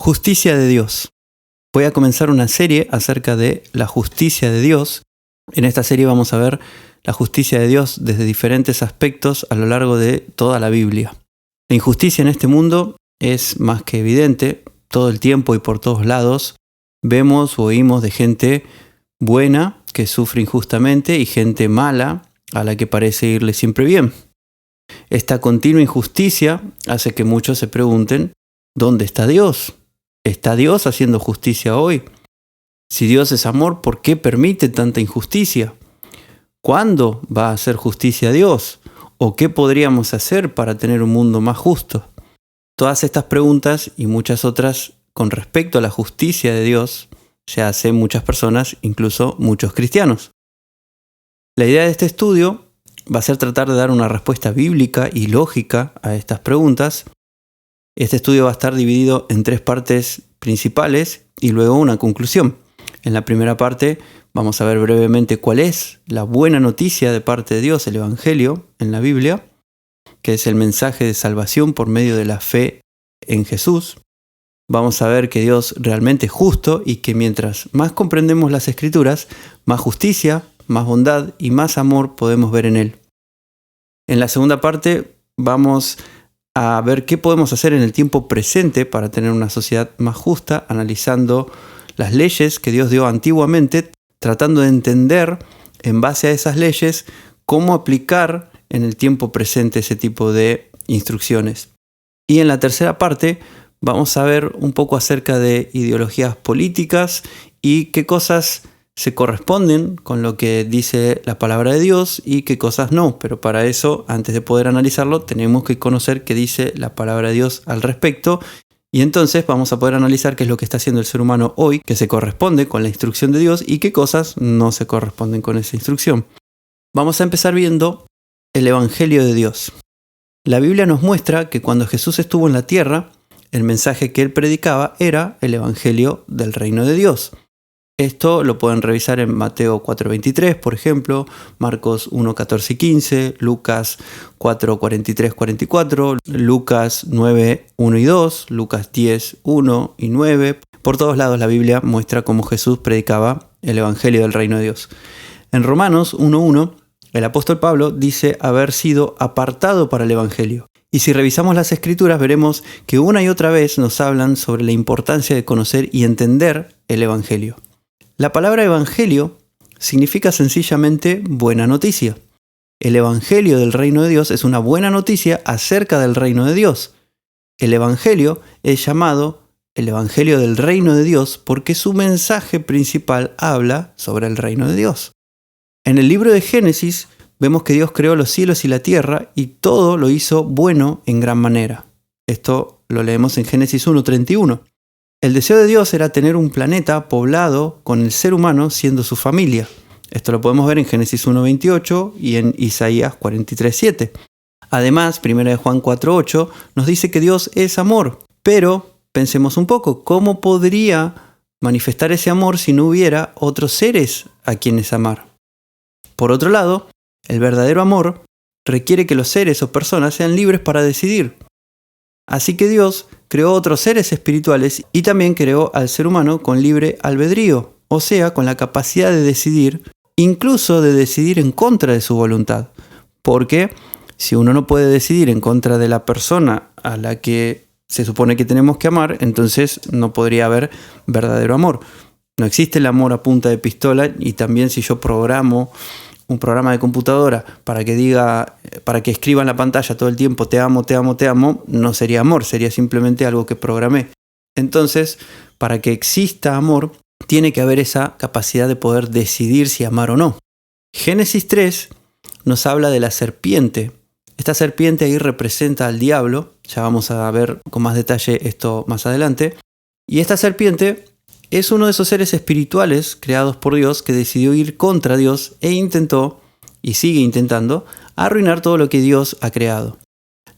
Justicia de Dios. Voy a comenzar una serie acerca de la justicia de Dios. En esta serie vamos a ver la justicia de Dios desde diferentes aspectos a lo largo de toda la Biblia. La injusticia en este mundo es más que evidente. Todo el tiempo y por todos lados vemos o oímos de gente buena que sufre injustamente y gente mala a la que parece irle siempre bien. Esta continua injusticia hace que muchos se pregunten, ¿dónde está Dios? ¿Está Dios haciendo justicia hoy? Si Dios es amor, ¿por qué permite tanta injusticia? ¿Cuándo va a hacer justicia Dios? ¿O qué podríamos hacer para tener un mundo más justo? Todas estas preguntas y muchas otras con respecto a la justicia de Dios se hacen muchas personas, incluso muchos cristianos. La idea de este estudio va a ser tratar de dar una respuesta bíblica y lógica a estas preguntas. Este estudio va a estar dividido en 3 partes principales y luego una conclusión. En la primera parte vamos a ver brevemente cuál es la buena noticia de parte de Dios, el Evangelio en la Biblia, que es el mensaje de salvación por medio de la fe en Jesús. Vamos a ver que Dios realmente es justo y que mientras más comprendemos las Escrituras, más justicia, más bondad y más amor podemos ver en Él. En la segunda parte vamos a ver qué podemos hacer en el tiempo presente para tener una sociedad más justa, analizando las leyes que Dios dio antiguamente, tratando de entender en base a esas leyes cómo aplicar en el tiempo presente ese tipo de instrucciones. Y en la tercera parte vamos a ver un poco acerca de ideologías políticas y qué cosas se corresponden con lo que dice la palabra de Dios y qué cosas no. Pero para eso, antes de poder analizarlo, tenemos que conocer qué dice la palabra de Dios al respecto. Y entonces vamos a poder analizar qué es lo que está haciendo el ser humano hoy, que se corresponde con la instrucción de Dios y qué cosas no se corresponden con esa instrucción. Vamos a empezar viendo el Evangelio de Dios. La Biblia nos muestra que cuando Jesús estuvo en la tierra, el mensaje que él predicaba era el Evangelio del reino de Dios. Esto lo pueden revisar en Mateo 4:23, por ejemplo, Marcos 1:14 y 15, Lucas 4:43-44, Lucas 9:1 y 2, Lucas 10:1 y 9. Por todos lados la Biblia muestra cómo Jesús predicaba el Evangelio del reino de Dios. En Romanos 1:1, el apóstol Pablo dice haber sido apartado para el Evangelio. Y si revisamos las Escrituras veremos que una y otra vez nos hablan sobre la importancia de conocer y entender el Evangelio. La palabra evangelio significa sencillamente buena noticia. El evangelio del reino de Dios es una buena noticia acerca del reino de Dios. El evangelio es llamado el evangelio del reino de Dios porque su mensaje principal habla sobre el reino de Dios. En el libro de Génesis vemos que Dios creó los cielos y la tierra y todo lo hizo bueno en gran manera. Esto lo leemos en Génesis 1:31. El deseo de Dios era tener un planeta poblado con el ser humano siendo su familia. Esto lo podemos ver en Génesis 1:28 y en Isaías 43:7. Además, 1 Juan 4:8 nos dice que Dios es amor. Pero pensemos un poco, ¿cómo podría manifestar ese amor si no hubiera otros seres a quienes amar? Por otro lado, el verdadero amor requiere que los seres o personas sean libres para decidir. Así que Dios creó otros seres espirituales y también creó al ser humano con libre albedrío, o sea, con la capacidad de decidir, incluso de decidir en contra de su voluntad. Porque si uno no puede decidir en contra de la persona a la que se supone que tenemos que amar, entonces no podría haber verdadero amor. No existe el amor a punta de pistola y también si yo programo un programa de computadora para que escriba en la pantalla todo el tiempo te amo, te amo, te amo, no sería amor, sería simplemente algo que programé. Entonces, para que exista amor, tiene que haber esa capacidad de poder decidir si amar o no. Génesis 3 nos habla de la serpiente. Esta serpiente ahí representa al diablo, ya vamos a ver con más detalle esto más adelante. Y esta serpiente es uno de esos seres espirituales creados por Dios que decidió ir contra Dios e intentó, y sigue intentando, arruinar todo lo que Dios ha creado.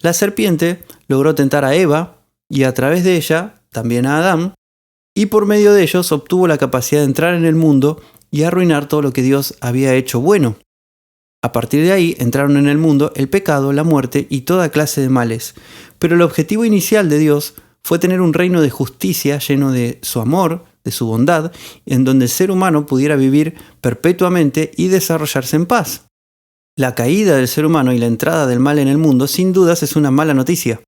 La serpiente logró tentar a Eva y a través de ella también a Adán, y por medio de ellos obtuvo la capacidad de entrar en el mundo y arruinar todo lo que Dios había hecho bueno. A partir de ahí entraron en el mundo el pecado, la muerte y toda clase de males. Pero el objetivo inicial de Dios fue tener un reino de justicia lleno de su amor, de su bondad, en donde el ser humano pudiera vivir perpetuamente y desarrollarse en paz. La caída del ser humano y la entrada del mal en el mundo sin dudas es una mala noticia.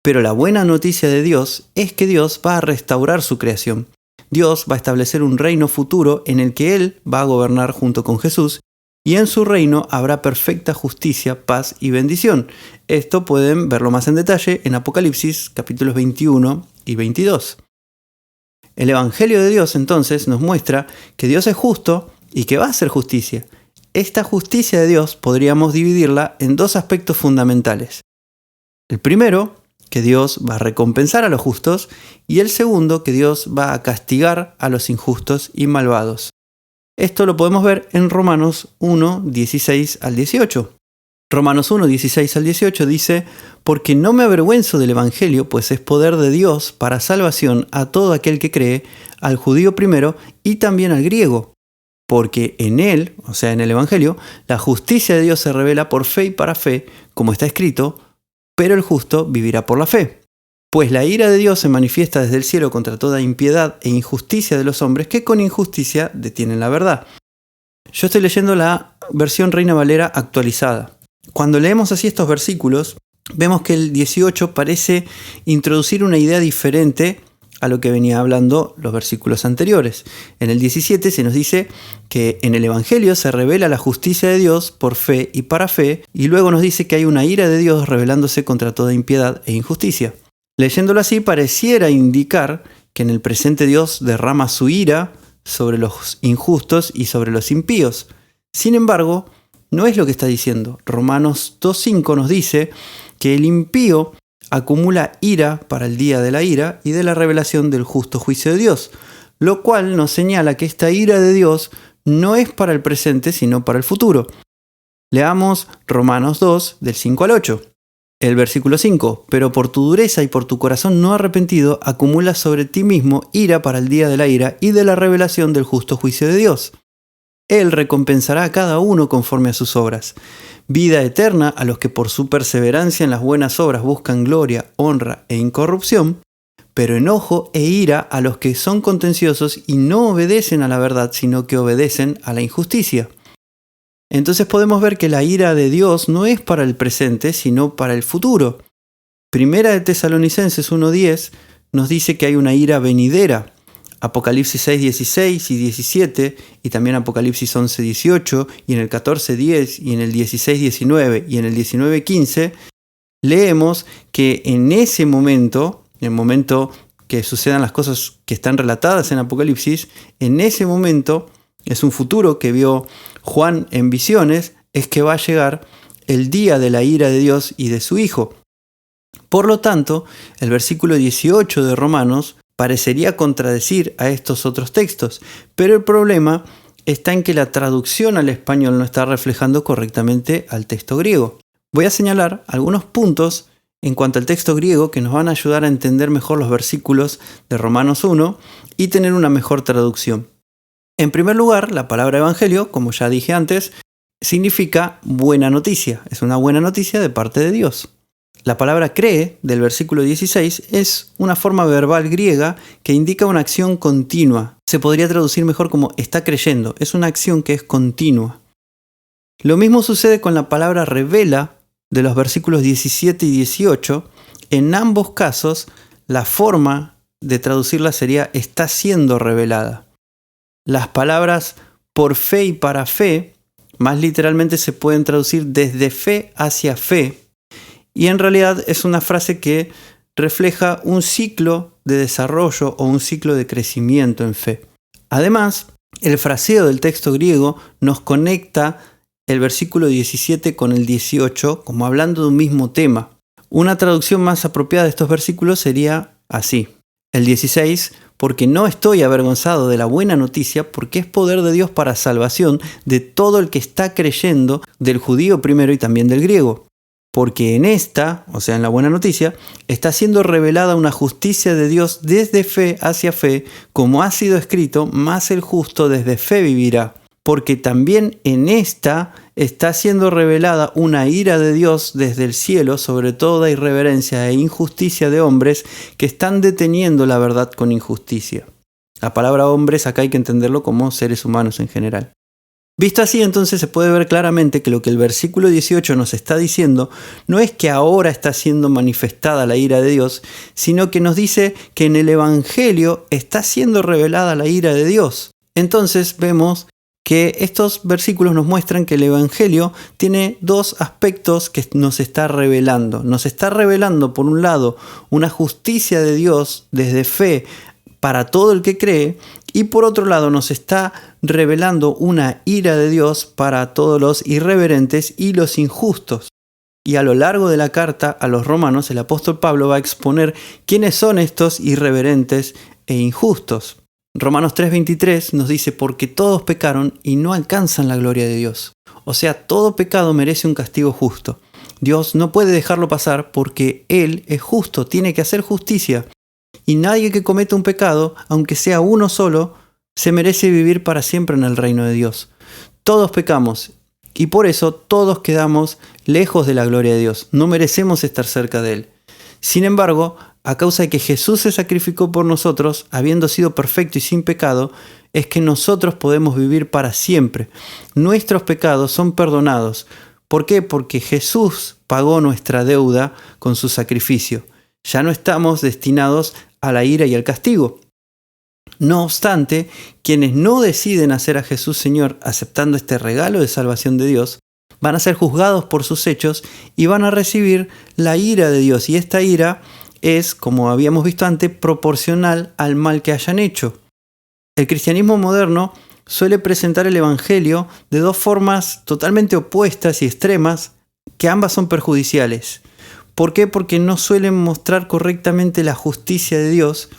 Pero la buena noticia de Dios es que Dios va a restaurar su creación. Dios va a establecer un reino futuro en el que Él va a gobernar junto con Jesús, y en su reino habrá perfecta justicia, paz y bendición. Esto pueden verlo más en detalle en Apocalipsis capítulos 21 y 22. El Evangelio de Dios entonces nos muestra que Dios es justo y que va a hacer justicia. Esta justicia de Dios podríamos dividirla en dos aspectos fundamentales. El primero, que Dios va a recompensar a los justos, y el segundo, que Dios va a castigar a los injustos y malvados. Esto lo podemos ver en Romanos 1, 16 al 18. Romanos 1, 16 al 18 dice: «Porque no me avergüenzo del Evangelio, pues es poder de Dios para salvación a todo aquel que cree, al judío primero y también al griego. Porque en él, o sea en el Evangelio, la justicia de Dios se revela por fe y para fe, como está escrito, pero el justo vivirá por la fe. Pues la ira de Dios se manifiesta desde el cielo contra toda impiedad e injusticia de los hombres que con injusticia detienen la verdad». Yo estoy leyendo la versión Reina Valera actualizada. Cuando leemos así estos versículos, vemos que el 18 parece introducir una idea diferente a lo que venía hablando los versículos anteriores. En el 17 se nos dice que en el Evangelio se revela la justicia de Dios por fe y para fe, y luego nos dice que hay una ira de Dios revelándose contra toda impiedad e injusticia. Leyéndolo así, pareciera indicar que en el presente Dios derrama su ira sobre los injustos y sobre los impíos. Sin embargo, no es lo que está diciendo. Romanos 2.5 nos dice que el impío acumula ira para el día de la ira y de la revelación del justo juicio de Dios, lo cual nos señala que esta ira de Dios no es para el presente, sino para el futuro. Leamos Romanos 2, del 5 al 8. El versículo 5: «Pero por tu dureza y por tu corazón no arrepentido, acumulas sobre ti mismo ira para el día de la ira y de la revelación del justo juicio de Dios. Él recompensará a cada uno conforme a sus obras. Vida eterna a los que por su perseverancia en las buenas obras buscan gloria, honra e incorrupción, pero enojo e ira a los que son contenciosos y no obedecen a la verdad, sino que obedecen a la injusticia». Entonces podemos ver que la ira de Dios no es para el presente, sino para el futuro. Primera de Tesalonicenses 1:10 nos dice que hay una ira venidera. Apocalipsis 6, 16 y 17, y también Apocalipsis 11, 18, y en el 14, 10, y en el 16, 19, y en el 19, 15, leemos que en ese momento, en el momento que sucedan las cosas que están relatadas en Apocalipsis, en ese momento, es un futuro que vio Juan en visiones, es que va a llegar el día de la ira de Dios y de su Hijo. Por lo tanto, el versículo 18 de Romanos parecería contradecir a estos otros textos, pero el problema está en que la traducción al español no está reflejando correctamente al texto griego. Voy a señalar algunos puntos en cuanto al texto griego que nos van a ayudar a entender mejor los versículos de Romanos 1 y tener una mejor traducción. En primer lugar, la palabra evangelio, como ya dije antes, significa buena noticia. Es una buena noticia de parte de Dios. La palabra cree, del versículo 16, es una forma verbal griega que indica una acción continua. Se podría traducir mejor como está creyendo. Es una acción que es continua. Lo mismo sucede con la palabra revela, de los versículos 17 y 18. En ambos casos, la forma de traducirla sería está siendo revelada. Las palabras por fe y para fe, más literalmente se pueden traducir desde fe hacia fe, y en realidad es una frase que refleja un ciclo de desarrollo o un ciclo de crecimiento en fe. Además, el fraseo del texto griego nos conecta el versículo 17 con el 18 como hablando de un mismo tema. Una traducción más apropiada de estos versículos sería así. El 16: «Porque no estoy avergonzado de la buena noticia, porque es poder de Dios para salvación de todo el que está creyendo, del judío primero y también del griego. Porque en esta, o sea en la buena noticia, está siendo revelada una justicia de Dios desde fe hacia fe, como ha sido escrito, más el justo desde fe vivirá». porque también en esta está siendo revelada una ira de Dios desde el cielo sobre toda irreverencia e injusticia de hombres que están deteniendo la verdad con injusticia. La palabra hombres acá hay que entenderlo como seres humanos en general. Visto así, entonces se puede ver claramente que lo que el versículo 18 nos está diciendo no es que ahora está siendo manifestada la ira de Dios, sino que nos dice que en el Evangelio está siendo revelada la ira de Dios. Entonces vemos que estos versículos nos muestran que el Evangelio tiene dos aspectos que nos está revelando. Nos está revelando, por un lado, una justicia de Dios desde fe para todo el que cree, y por otro lado nos está revelando una ira de Dios para todos los irreverentes y los injustos. Y a lo largo de la carta a los romanos, el apóstol Pablo va a exponer quiénes son estos irreverentes e injustos. Romanos 3:23 nos dice, porque todos pecaron y no alcanzan la gloria de Dios. O sea, todo pecado merece un castigo justo. Dios no puede dejarlo pasar porque Él es justo, tiene que hacer justicia. Y nadie que cometa un pecado, aunque sea uno solo, se merece vivir para siempre en el reino de Dios. Todos pecamos y por eso todos quedamos lejos de la gloria de Dios. No merecemos estar cerca de Él. Sin embargo, a causa de que Jesús se sacrificó por nosotros, habiendo sido perfecto y sin pecado, es que nosotros podemos vivir para siempre. Nuestros pecados son perdonados. ¿Por qué? Porque Jesús pagó nuestra deuda con su sacrificio. Ya no estamos destinados a la ira y al castigo. No obstante, quienes no deciden hacer a Jesús Señor aceptando este regalo de salvación de Dios, van a ser juzgados por sus hechos y van a recibir la ira de Dios. Y esta ira es, como habíamos visto antes, proporcional al mal que hayan hecho. El cristianismo moderno suele presentar el Evangelio de dos formas totalmente opuestas y extremas, que ambas son perjudiciales. ¿Por qué? Porque no suelen mostrar correctamente la justicia de Dios,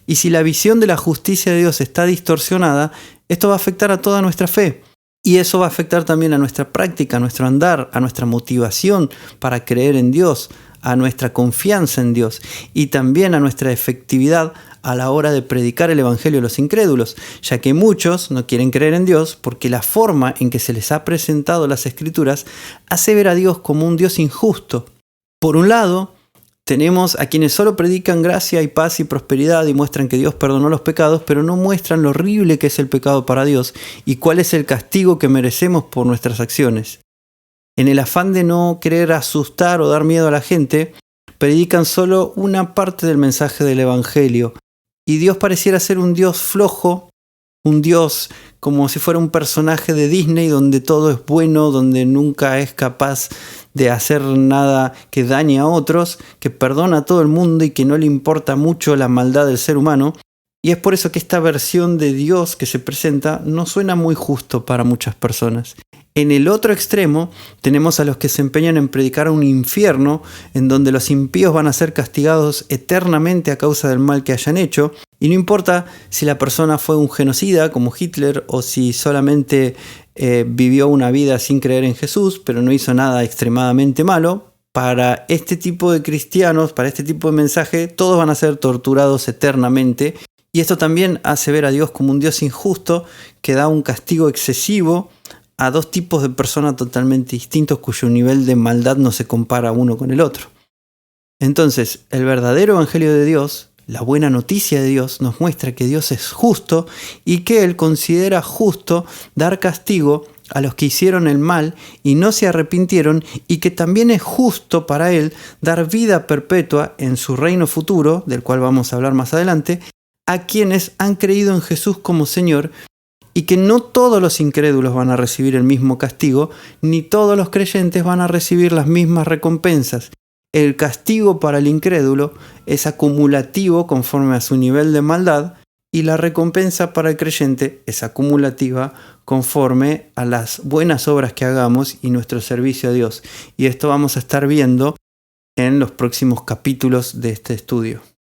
y si la visión de la justicia de Dios está distorsionada, esto va a afectar a toda nuestra fe. Y eso va a afectar también a nuestra práctica, a nuestro andar, a nuestra motivación para creer en Dios, a nuestra confianza en Dios y también a nuestra efectividad a la hora de predicar el Evangelio a los incrédulos, ya que muchos no quieren creer en Dios porque la forma en que se les ha presentado las Escrituras hace ver a Dios como un Dios injusto. Por un lado, tenemos a quienes solo predican gracia y paz y prosperidad y muestran que Dios perdonó los pecados, pero no muestran lo horrible que es el pecado para Dios y cuál es el castigo que merecemos por nuestras acciones. En el afán de no querer asustar o dar miedo a la gente, predican solo una parte del mensaje del Evangelio. Y Dios pareciera ser un Dios flojo, un Dios como si fuera un personaje de Disney donde todo es bueno, donde nunca es capaz de hacer nada que dañe a otros, que perdona a todo el mundo y que no le importa mucho la maldad del ser humano. Y es por eso que esta versión de Dios que se presenta no suena muy justo para muchas personas. En el otro extremo tenemos a los que se empeñan en predicar un infierno en donde los impíos van a ser castigados eternamente a causa del mal que hayan hecho, y no importa si la persona fue un genocida como Hitler o si solamente vivió una vida sin creer en Jesús pero no hizo nada extremadamente malo. Para este tipo de cristianos, para este tipo de mensaje, todos van a ser torturados eternamente, y esto también hace ver a Dios como un Dios injusto que da un castigo excesivo a dos tipos de personas totalmente distintos cuyo nivel de maldad no se compara uno con el otro. Entonces, el verdadero Evangelio de Dios, la buena noticia de Dios, nos muestra que Dios es justo y que Él considera justo dar castigo a los que hicieron el mal y no se arrepintieron, y que también es justo para Él dar vida perpetua en su reino futuro, del cual vamos a hablar más adelante, a quienes han creído en Jesús como Señor, y que no todos los incrédulos van a recibir el mismo castigo, ni todos los creyentes van a recibir las mismas recompensas. El castigo para el incrédulo es acumulativo conforme a su nivel de maldad, y la recompensa para el creyente es acumulativa conforme a las buenas obras que hagamos y nuestro servicio a Dios. Y esto vamos a estar viendo en los próximos capítulos de este estudio.